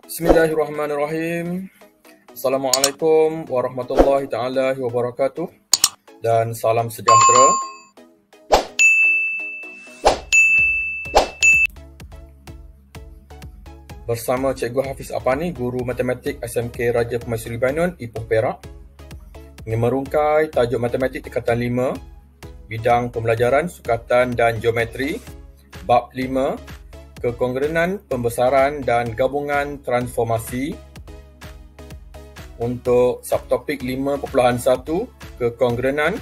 Bismillahirrahmanirrahim. Assalamualaikum warahmatullahi taala wabarakatuh dan salam sejahtera. Bersama Cikgu Hafiz Apani, Guru Matematik SMK Raja Pemaisuri Bainon, Ipoh Perak, ingin merungkai tajuk Matematik Tingkatan 5, bidang pembelajaran sukatan dan geometri, bab 5, kekongrenan, pembesaran dan gabungan transformasi. Untuk subtopik 5.1, kekongrenan,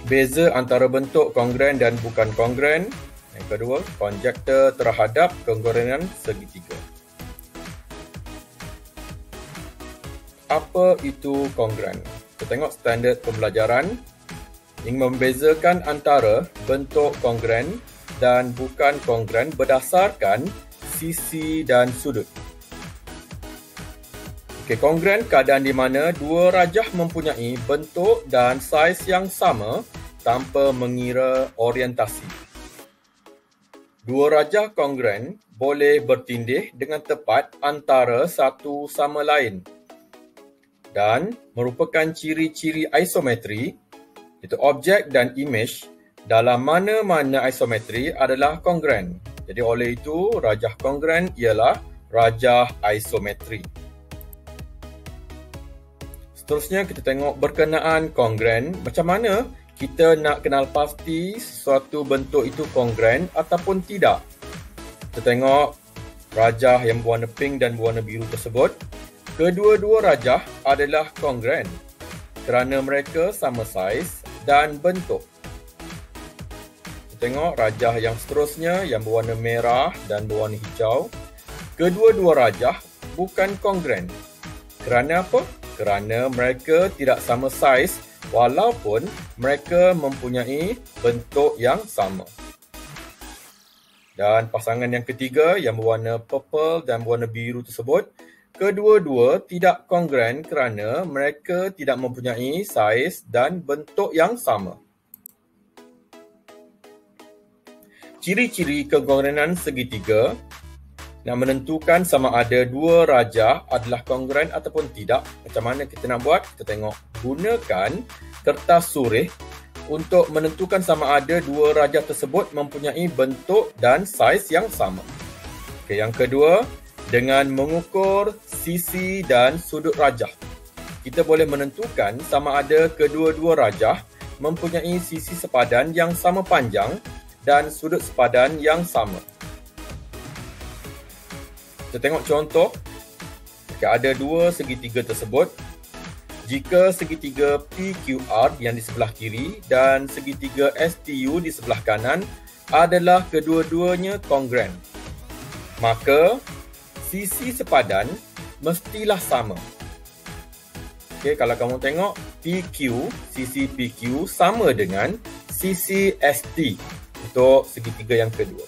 beza antara bentuk kongren dan bukan kongren. Yang kedua, konjektor terhadap kekongrenan segitiga. Apa itu kongren? Kita tengok standard pembelajaran. Ingin membezakan antara bentuk kongren dan bukan kongren berdasarkan sisi dan sudut. Kongren keadaan di mana dua rajah mempunyai bentuk dan saiz yang sama tanpa mengira orientasi. Dua rajah kongren boleh bertindih dengan tepat antara satu sama lain dan merupakan ciri-ciri isometri, iaitu objek dan imej dalam mana-mana isometri adalah kongren. Jadi oleh itu, rajah kongren ialah rajah isometri. Seterusnya kita tengok berkenaan kongren. Macam mana kita nak kenal pasti suatu bentuk itu kongren ataupun tidak? Kita tengok rajah yang berwarna pink dan berwarna biru tersebut. Kedua-dua rajah adalah kongren kerana mereka sama saiz dan bentuk. Tengok rajah yang seterusnya yang berwarna merah dan berwarna hijau. Kedua-dua rajah bukan kongren. Kerana apa? Kerana mereka tidak sama saiz walaupun mereka mempunyai bentuk yang sama. Dan pasangan yang ketiga yang berwarna purple dan berwarna biru tersebut, kedua-dua tidak kongren kerana mereka tidak mempunyai saiz dan bentuk yang sama. Ciri-ciri kekongrenan segitiga nak menentukan sama ada dua rajah adalah kongren ataupun tidak. Macam mana kita nak buat? Kita tengok. Gunakan kertas surih untuk menentukan sama ada dua rajah tersebut mempunyai bentuk dan saiz yang sama. Yang kedua, dengan mengukur sisi dan sudut rajah. Kita boleh menentukan sama ada kedua-dua rajah mempunyai sisi sepadan yang sama panjang dan sudut sepadan yang sama. Kita tengok contoh. Jika ada dua segitiga tersebut, jika segitiga PQR yang di sebelah kiri dan segitiga STU di sebelah kanan adalah kedua-duanya kongren, maka sisi sepadan mestilah sama. Kalau kamu tengok PQ, sisi PQ sama dengan sisi ST untuk segitiga yang kedua.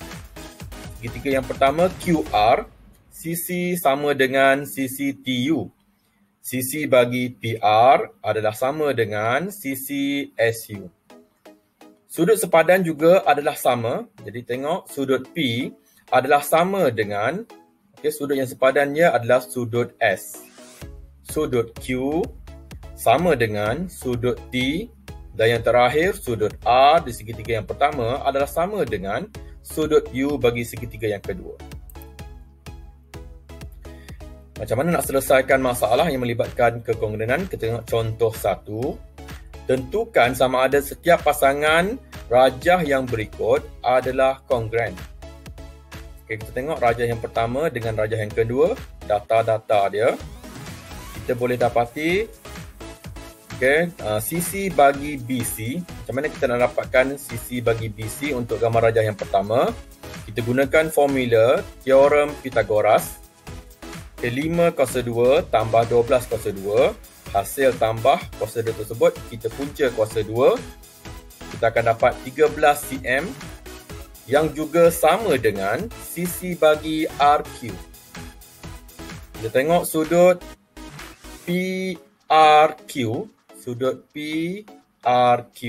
Segitiga yang pertama QR, sisi sama dengan sisi TU. Sisi bagi PR adalah sama dengan sisi SU. Sudut sepadan juga adalah sama. Jadi tengok sudut P adalah sama dengan sudut yang sepadannya adalah sudut S. Sudut Q sama dengan sudut T. Dan yang terakhir, sudut R di segitiga yang pertama adalah sama dengan sudut U bagi segitiga yang kedua. Macam mana nak selesaikan masalah yang melibatkan kekongrenan? Kita tengok contoh 1. Tentukan sama ada setiap pasangan rajah yang berikut adalah kongren. Kita tengok rajah yang pertama dengan rajah yang kedua, data-data dia. Kita boleh dapati sisi bagi BC. Macam mana kita nak dapatkan sisi bagi BC untuk gambar rajah yang pertama? Kita gunakan formula teorem Pythagoras. 5 kuasa 2 tambah 12 kuasa 2. Hasil tambah kuasa 2 tersebut, kita punca kuasa 2. Kita akan dapat 13 cm yang juga sama dengan sisi bagi RQ. Kita tengok sudut PRQ. Sudut PRQ,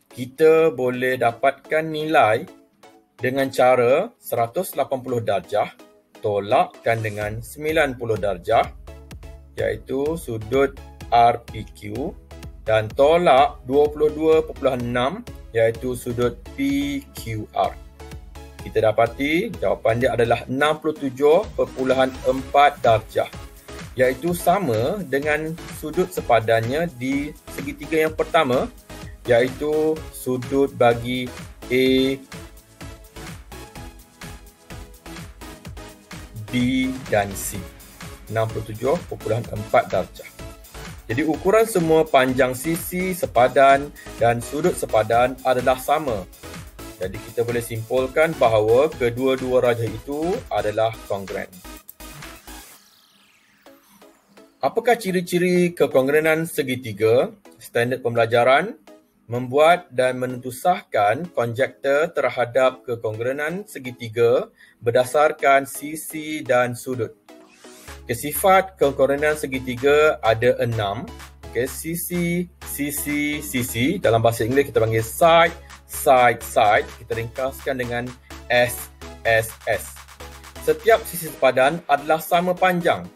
kita boleh dapatkan nilai dengan cara 180 darjah tolakkan dengan 90 darjah, iaitu sudut RPQ, dan tolak 22.6, iaitu sudut PQR. Kita dapati jawapan dia adalah 67.4 darjah, iaitu sama dengan sudut sepadannya di segitiga yang pertama, iaitu sudut bagi A, B dan C. 67.4 darjah. Jadi ukuran semua panjang sisi sepadan dan sudut sepadan adalah sama. Jadi kita boleh simpulkan bahawa kedua-dua rajah itu adalah kongruent. Apakah ciri-ciri kekongruenan segitiga? Standard pembelajaran membuat dan menentusahkan konjektor terhadap kekongruenan segitiga berdasarkan sisi dan sudut. Sifat kekongruenan segitiga ada 6. Sisi. Dalam bahasa Inggeris kita panggil side. Kita ringkaskan dengan SSS. Setiap sisi sepadan adalah sama panjang.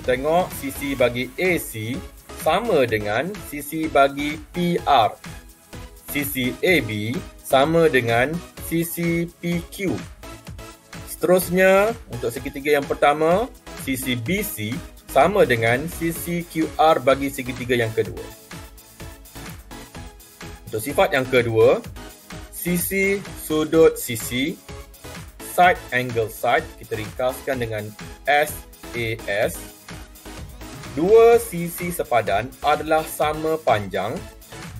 Kita tengok sisi bagi AC sama dengan sisi bagi PR. Sisi AB sama dengan sisi PQ. Seterusnya, untuk segitiga yang pertama, sisi BC sama dengan sisi QR bagi segitiga yang kedua. Untuk sifat yang kedua, sisi sudut sisi, side angle side, kita ringkaskan dengan SAS. Dua sisi sepadan adalah sama panjang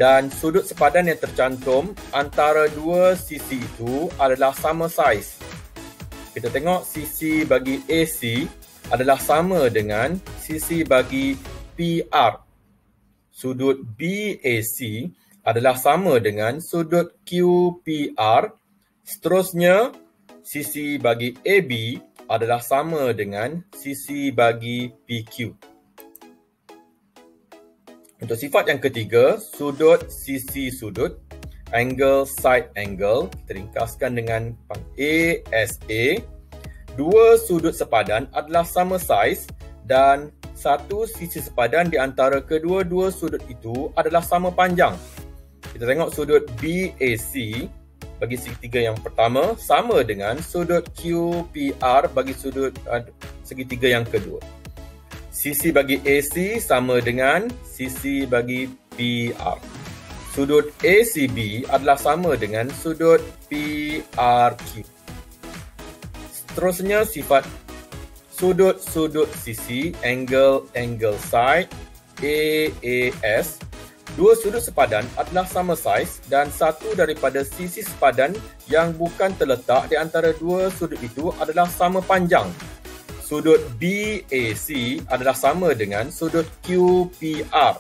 dan sudut sepadan yang tercantum antara dua sisi itu adalah sama saiz. Kita tengok sisi bagi AC adalah sama dengan sisi bagi PR. Sudut BAC adalah sama dengan sudut QPR. Seterusnya, sisi bagi AB adalah sama dengan sisi bagi PQ. Untuk sifat yang ketiga, sudut sisi sudut, angle side angle, kita ringkaskan dengan ASA. Dua sudut sepadan adalah sama saiz dan satu sisi sepadan di antara kedua-dua sudut itu adalah sama panjang. Kita tengok sudut BAC bagi segitiga yang pertama sama dengan sudut QPR bagi sudut segitiga yang kedua. Sisi bagi AC sama dengan sisi bagi PR. Sudut ACB adalah sama dengan sudut PRQ. Seterusnya, sifat sudut-sudut sisi, angle side, AAS. Dua sudut sepadan adalah sama saiz dan satu daripada sisi sepadan yang bukan terletak di antara dua sudut itu adalah sama panjang. Sudut BAC adalah sama dengan sudut QPR.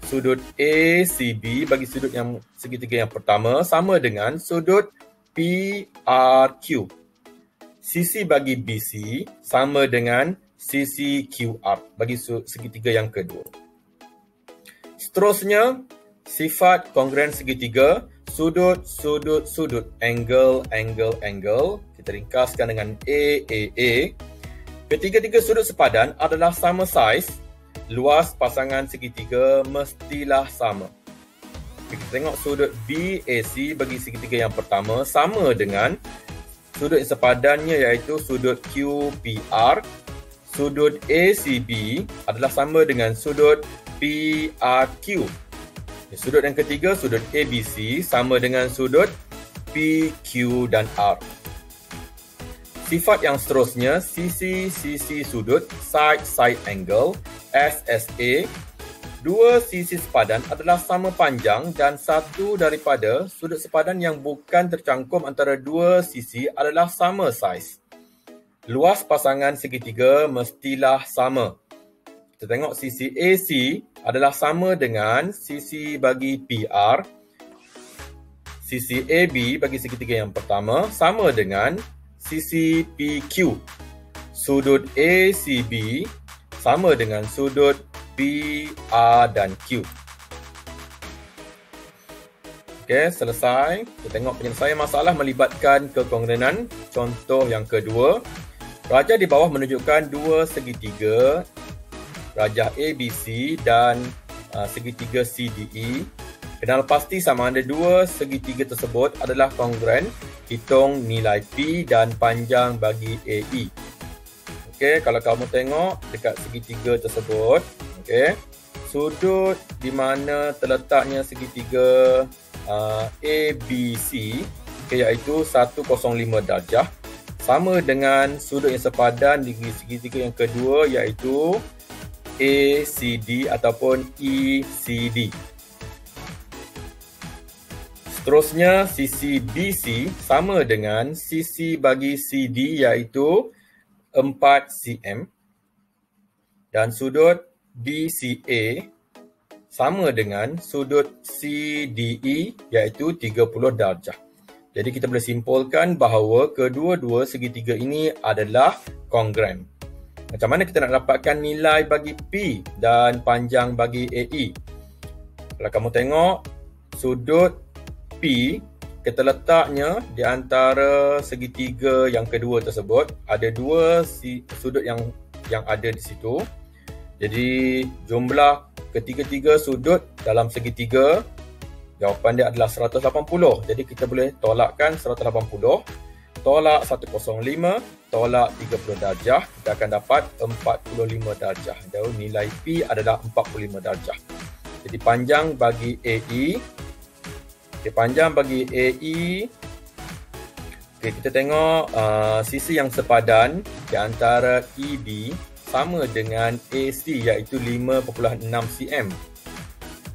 Sudut ACB bagi sudut yang segitiga yang pertama sama dengan sudut PRQ. Sisi bagi BC sama dengan sisi QR bagi segitiga yang kedua. Seterusnya, sifat kongruent segitiga, sudut, angle. Kita ringkaskan dengan AAA. Ketiga-tiga sudut sepadan adalah sama saiz. Luas pasangan segitiga mestilah sama. Kita tengok sudut BAC bagi segitiga yang pertama sama dengan sudut sepadannya iaitu sudut QPR. Sudut ACB adalah sama dengan sudut PRQ. Sudut yang ketiga, sudut ABC sama dengan sudut PQ dan R. Sifat yang seterusnya, sisi sudut, side angle, SSA. Dua sisi sepadan adalah sama panjang dan satu daripada sudut sepadan yang bukan tercangkum antara dua sisi adalah sama saiz. Luas pasangan segitiga mestilah sama. Kita tengok sisi AC adalah sama dengan sisi bagi PR. Sisi AB bagi segitiga yang pertama sama dengan sisi PQ. Sudut ACB sama dengan sudut P, R dan Q. Okey, selesai. Kita tengok penyelesaian masalah melibatkan kekongrenan. Contoh yang kedua. Rajah di bawah menunjukkan dua segitiga, rajah ABC dan segitiga CDE. Kenal pasti sama ada dua segitiga tersebut adalah kongruent. Hitung nilai P dan panjang bagi AE. Okey, kalau kamu tengok dekat segitiga tersebut, okey, sudut di mana terletaknya segitiga ABC, iaitu 105 darjah, sama dengan sudut yang sepadan di segitiga yang kedua, iaitu ACD ataupun ECD. Seterusnya, sisi BC sama dengan sisi bagi CD, iaitu 4 cm, dan sudut BCA sama dengan sudut CDE, iaitu 30 darjah. Jadi kita boleh simpulkan bahawa kedua-dua segitiga ini adalah kongruent. Macam mana kita nak dapatkan nilai bagi P dan panjang bagi AE? Kalau kamu tengok, sudut P, kita letaknya di antara segitiga yang kedua tersebut. Ada dua sudut yang ada di situ. Jadi jumlah ketiga-tiga sudut dalam segitiga, jawapan dia adalah 180. Jadi kita boleh tolakkan 180, tolak 105, tolak 30 darjah, kita akan dapat 45 darjah. Jadi nilai P adalah 45 darjah. Jadi panjang bagi AE, panjang bagi AE, kita tengok sisi yang sepadan di antara EB sama dengan AC, iaitu 5.6 cm.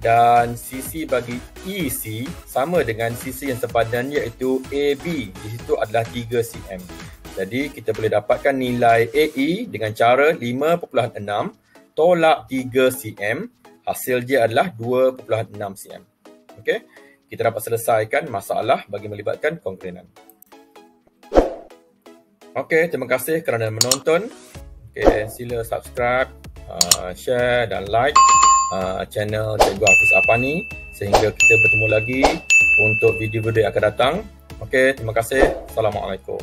Dan sisi bagi EC sama dengan sisi yang sepadan, iaitu AB. Di situ adalah 3 cm. Jadi kita boleh dapatkan nilai AE dengan cara 5.6 tolak 3 cm. Hasil dia adalah 2.6 cm. Okey, kita dapat selesaikan masalah bagi melibatkan kongruenan. Okey, terima kasih kerana menonton. Okay, sila subscribe, share dan like channel Cikgu Hafiz Apani sehingga kita bertemu lagi untuk video-video yang akan datang. Okay, terima kasih. Assalamualaikum.